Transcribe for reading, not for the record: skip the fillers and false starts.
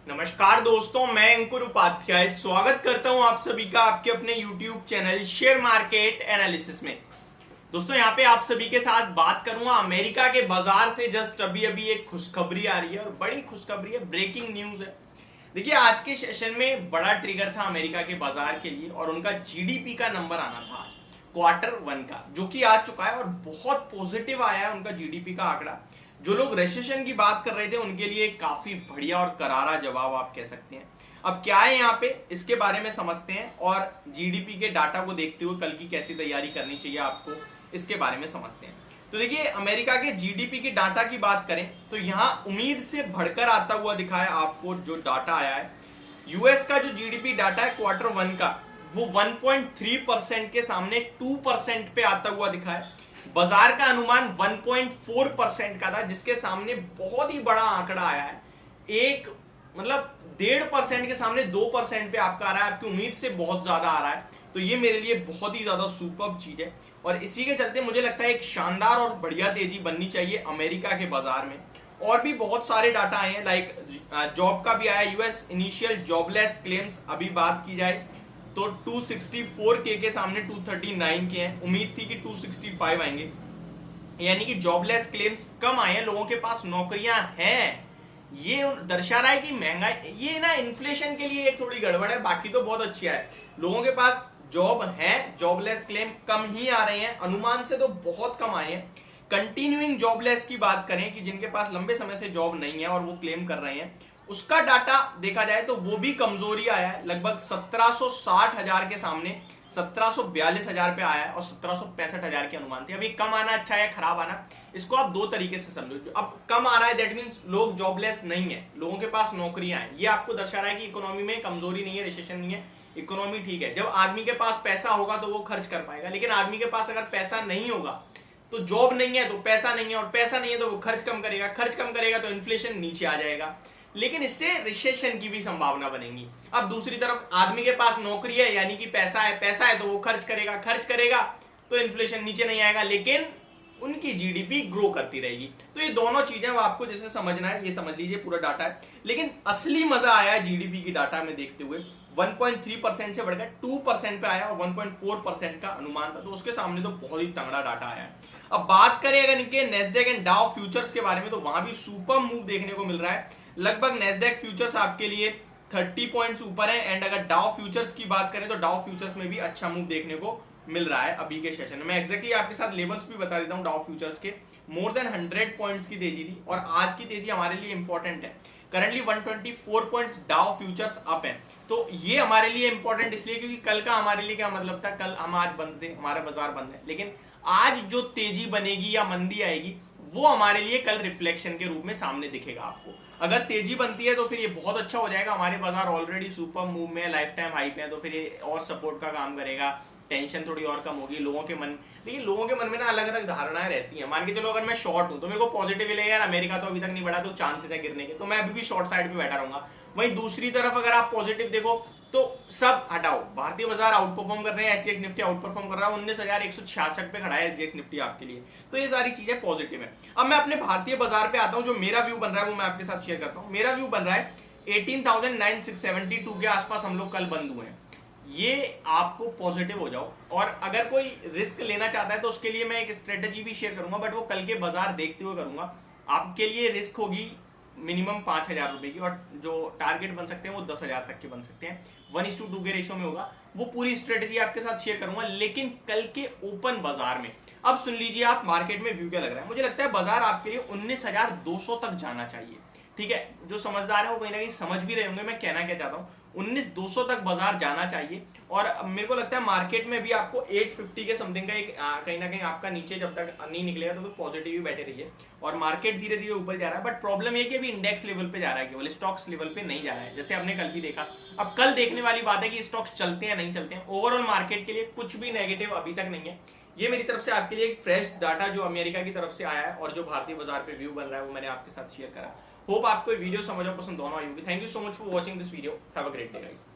नमस्कार दोस्तों, मैं अंकुर उपाध्याय स्वागत करता हूं आप सभी का आपके अपने YouTube channel share market analysis में। दोस्तों यहां पे आप सभी के साथ बात करूंगा अमेरिका के बाजार से। जस्ट अभी एक खुशखबरी आ रही है और बड़ी खुशखबरी है, ब्रेकिंग न्यूज है। देखिए आज के सेशन में बड़ा ट्रिगर था अमेरिका के बाजार के लिए और उनका जीडीपी का नंबर आना था आज Q1 का, जो कि आ चुका है और बहुत पॉजिटिव आया है उनका जीडीपी का आंकड़ा। जो लोग रेसेशन की बात कर रहे थे उनके लिए काफी बढ़िया और करारा जवाब आप कह सकते हैं। अब क्या है यहाँ पे, इसके बारे में समझते हैं और जीडीपी के डाटा को देखते हुए कल की कैसी तैयारी करनी चाहिए आपको, इसके बारे में समझते हैं। तो देखिए अमेरिका के जीडीपी के डाटा की बात करें तो यहाँ उम्मीद से बढ़कर आता हुआ दिखा है आपको जो डाटा आया है। यूएस का जो जीडीपी डाटा है Q1 का, वो 1.3% के सामने 2% पे आता हुआ दिखा है। बाजार का अनुमान 1.4% का था, जिसके सामने बहुत ही बड़ा आंकड़ा आया है। एक मतलब 1.5% के सामने 2% पे आपका आ रहा है, आपकी उम्मीद से बहुत ज्यादा आ रहा है। तो ये मेरे लिए बहुत ही ज्यादा सुपर्ब चीज है और इसी के चलते मुझे लगता है एक शानदार और बढ़िया तेजी बननी चाहिए अमेरिका के बाजार में। और भी बहुत सारे डाटा आए हैं, लाइक जॉब का भी आया, यूएस इनिशियल जॉबलेस क्लेम्स अभी बात की जाए तो 264K के सामने 239 के हैं। उम्मीद थी कि 265 आएंगे, यानी कि जॉबलेस क्लेम्स कम आए हैं, लोगों के पास नौकरियां हैं। ये दर्शा रहा है कि महंगाई, ये ना इन्फ्लेशन के लिए एक थोड़ी गड़बड़ है, बाकी तो बहुत अच्छी है। लोगों के पास जॉब है, जॉबलेस क्लेम कम ही आ रहे हैं, अनुमान से तो बहुत कम आए हैं। कंटिन्यूइंग जॉबलेस की बात करें कि जिनके पास लंबे समय से जॉब नहीं है और वो क्लेम कर रहे हैं, उसका डाटा देखा जाए तो वो भी कमजोरी आया है। लगभग 1760,000 के सामने 1742,000 पे आया है और 1765,000 की अनुमान थी। अभी कम आना अच्छा है खराब आना, इसको आप दो तरीके से समझो। अब कम आ रहा है दैट मींस लोग जॉबलेस नहीं है, लोगों के पास नौकरियां हैं। ये आपको दर्शा रहा है कि इकोनॉमी में कमजोरी नहीं है, रिसेशन नहीं है, इकोनॉमी ठीक है। जब आदमी के पास पैसा होगा तो वो खर्च कर पाएगा, लेकिन आदमी के पास अगर पैसा नहीं होगा तो जॉब नहीं है तो पैसा नहीं है, और पैसा नहीं है तो वो खर्च कम करेगा, खर्च कम करेगा तो इन्फ्लेशन नीचे आ जाएगा, लेकिन इससे रिसेशन की भी संभावना बनेगी। अब दूसरी तरफ आदमी के पास नौकरी है यानी कि पैसा है, पैसा है तो वो खर्च करेगा, खर्च करेगा तो इन्फ्लेशन नीचे नहीं आएगा, लेकिन उनकी जीडीपी ग्रो करती रहेगी। तो ये दोनों चीजें वो आपको जैसे समझना है ये समझ लीजिए, पूरा डाटा है। लेकिन असली मजा आया है जीडीपी की डाटा में देखते हुए, 1.3% से बढ़कर 2% पे आया और 1.4% का अनुमान था, तो उसके सामने तो बहुत ही तगड़ा डाटा आया है। अब बात करें अगर इनके नेस्डेक एंड डाउ फ्यूचर्स के बारे में, तो वहां भी सुपर मूव देखने को मिल रहा है। लगभग नेस्डेक फ्यूचर्स आपके लिए 30 पॉइंट्स ऊपर है, एंड अगर डाउ फ्यूचर्स की बात करें तो डाउ फ्यूचर्स में भी अच्छा मूव देखने को मिल रहा है अभी के सेशन में। मैं एक्जैक्टली आपके साथ लेवल्स भी बता देता हूं। डाउ फ्यूचर्स के मोर देन 100 पॉइंट्स की तेजी थी और आज की तेजी हमारे लिए इंपॉर्टेंट है। Currently 124 points Dow futures up है, तो ये हमारे लिए इंपॉर्टेंट इसलिए क्योंकि कल का हमारे लिए क्या मतलब था, कल हम आज बंद थे, हमारा बाजार बंद है, लेकिन आज जो तेजी बनेगी या मंदी आएगी वो हमारे लिए कल रिफ्लेक्शन के रूप में सामने दिखेगा आपको। अगर तेजी बनती है तो फिर ये बहुत अच्छा हो जाएगा, हमारे बाजार ऑलरेडी सुपर मूव में, लाइफ टाइम हाई पे है, तो फिर ये और सपोर्ट का काम करेगा, टेंशन थोड़ी और कम होगी लोगों के मन। लेकिन लोगों के मन में ना अलग अलग धारणाएं रहती हैं। मान के चलो अगर मैं शॉर्ट हूं तो मेरे को पॉजिटिव लगेगा, यार अमेरिका तो अभी तक नहीं बढ़ा तो चांसेस है गिरने के, तो मैं अभी भी शॉर्ट साइड पे बैठा रहूंगा। वहीं दूसरी तरफ अगर आप पॉजिटिव देखो तो सब हटाओ, भारतीय बाजार आउट परफॉर्म कर रहे हैं, एसजीएक्स निफ्टी आउट परफॉर्म कर रहा है, 19,166 पे खड़ा है एसजीएक्स निफ्टी आपके लिए, तो ये सारी चीजें पॉजिटिव है। अब मैं अपने भारतीय बाजार पे आता हूं, जो मेरा व्यू बन रहा है वो मैं आपके साथ शेयर करता हूं। मेरा व्यू बन रहा है 18,972 के आसपास हम लोग कल बंद हुए हैं, ये आपको पॉजिटिव हो जाओ। और अगर कोई रिस्क लेना चाहता है तो उसके लिए मैं एक स्ट्रेटेजी भी शेयर करूंगा, बट वो कल के बाजार देखते हुए करूंगा। आपके लिए रिस्क होगी मिनिमम 5,000 रुपए की, और जो टारगेट बन सकते हैं वो 10,000 तक के बन सकते हैं, 1:2 के रेशियो में होगा। वो पूरी स्ट्रेटेजी आपके साथ शेयर करूंगा, लेकिन कल के ओपन बाजार में अब सुन लीजिए आप मार्केट में व्यू क्या लग रहा है। मुझे लगता है बाजार आपके लिए 19,200 तक जाना चाहिए, ठीक है। जो समझदार है वो कहीं ना कहीं समझ भी रहे होंगे मैं कहना क्या चाहता हूँ। 19,200 तक बाजार जाना चाहिए, और मेरे को लगता है मार्केट में भी आपको 850 के समथिंग का एक कहीं ना कहीं आपका नीचे जब तक नहीं निकलेगा तो पॉजिटिव ही बैठे रहिए, और मार्केट धीरे धीरे ऊपर जा रहा है। बट प्रॉब्लम ये कि अभी इंडेक्स लेवल पे जा रहा है, केवल स्टॉक्स लेवल पे नहीं जा रहा है, जैसे आपने कल भी देखा। अब कल देखने वाली बात है कि स्टॉक्स चलते हैं नहीं चलते हैं। ओवरऑल मार्केट के लिए कुछ भी नेगेटिव अभी तक नहीं है। ये मेरी तरफ से आपके लिए एक फ्रेश डाटा जो अमेरिका की तरफ से आया है और जो भारतीय बाजार पे व्यू बन रहा है वो मैंने आपके साथ शेयर करा। होप आपको वीडियो समझ और पसंद दोनों आई होगी। Thank you so much for watching this video. Have a great day guys.